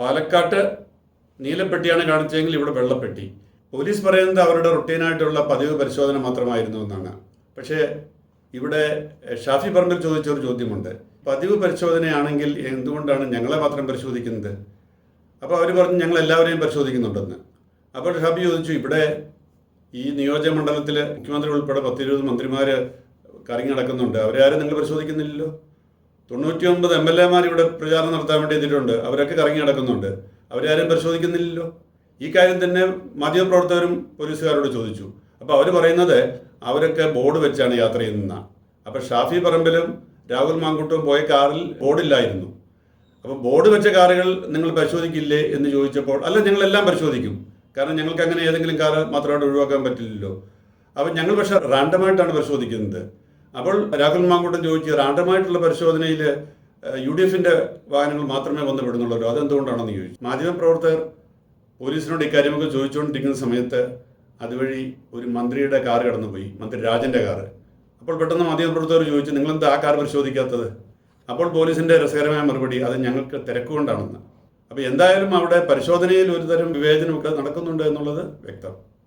പാലക്കാട്ട് നീലപ്പെട്ടിയാണ് കാണിച്ചതെങ്കിൽ ഇവിടെ വെള്ളപ്പെട്ടി. പോലീസ് പറയുന്നത് അവരുടെ റുട്ടീനായിട്ടുള്ള പതിവ് പരിശോധന മാത്രമായിരുന്നു എന്നാണ്. പക്ഷേ ഇവിടെ ഷാഫി പറമ്പിൽ ചോദിച്ചൊരു ചോദ്യമുണ്ട്. പതിവ് പരിശോധനയാണെങ്കിൽ എന്തുകൊണ്ടാണ് ഞങ്ങളെ മാത്രം പരിശോധിക്കുന്നത്? അപ്പോൾ അവർ പറഞ്ഞു ഞങ്ങൾ എല്ലാവരെയും പരിശോധിക്കുന്നുണ്ടെന്ന്. അപ്പോൾ ഷാഫി ചോദിച്ചു, ഇവിടെ ഈ നിയോജകമണ്ഡലത്തിൽ മുഖ്യമന്ത്രി ഉൾപ്പെടെ 10-20 മന്ത്രിമാർ കറങ്ങി നടക്കുന്നുണ്ട്, അവരെ ആരും നിങ്ങൾ പരിശോധിക്കുന്നില്ലല്ലോ. 99 MLA ഇവിടെ പ്രചാരണം നടത്താൻ വേണ്ടി എത്തിയിട്ടുണ്ട്, അവരൊക്കെ കറങ്ങി നടക്കുന്നുണ്ട്, അവരാരും പരിശോധിക്കുന്നില്ലല്ലോ. ഈ കാര്യം തന്നെ മാധ്യമപ്രവർത്തകരും പോലീസുകാരോട് ചോദിച്ചു. അപ്പോൾ അവർ പറയുന്നത് അവരൊക്കെ ബോർഡ് വെച്ചാണ് യാത്ര ചെയ്യുന്നതാണ്. അപ്പോൾ ഷാഫി പറമ്പിലും രാഹുൽ മാങ്കൂട്ടവും പോയ കാറിൽ ബോർഡില്ലായിരുന്നു. അപ്പോൾ ബോർഡ് വെച്ച കാറുകൾ നിങ്ങൾ പരിശോധിക്കില്ലേ എന്ന് ചോദിച്ചപ്പോൾ, അല്ല ഞങ്ങളെല്ലാം പരിശോധിക്കും, കാരണം ഞങ്ങൾക്ക് അങ്ങനെ ഏതെങ്കിലും കാർ മാത്രമായിട്ട് ഒഴിവാക്കാൻ പറ്റില്ലല്ലോ. അപ്പോൾ ഞങ്ങൾ പക്ഷേ റാൻഡമായിട്ടാണ് പരിശോധിക്കുന്നത്. അപ്പോൾ രാഹുൽ മാങ്കൂട്ടം ചോദിച്ചു, റാൻഡമായിട്ടുള്ള പരിശോധനയിൽ UDFന്റെ വാഹനങ്ങൾ മാത്രമേ വന്നു വിടുന്നുള്ളൂ, അതെന്തുകൊണ്ടാണെന്ന് ചോദിച്ചു. മാധ്യമപ്രവർത്തകർ പോലീസിനോട് ഇക്കാര്യമൊക്കെ ചോദിച്ചുകൊണ്ടിരിക്കുന്ന സമയത്ത് അതുവഴി ഒരു മന്ത്രിയുടെ കാർ കടന്നുപോയി, മന്ത്രി രാജൻ്റെ കാറ്. അപ്പോൾ പെട്ടെന്ന് മാധ്യമപ്രവർത്തകർ ചോദിച്ചു, നിങ്ങളെന്താ ആ കാർ പരിശോധിക്കാത്തത്? അപ്പോൾ പോലീസിൻ്റെ രസകരമായ മറുപടി, അത് ഞങ്ങൾക്ക് തിരക്കുകൊണ്ടാണെന്ന്. അപ്പോൾ എന്തായാലും അവിടെ പരിശോധനയിൽ ഒരുതരം വിവേചനമൊക്കെ നടക്കുന്നുണ്ട് എന്നുള്ളത് വ്യക്തം.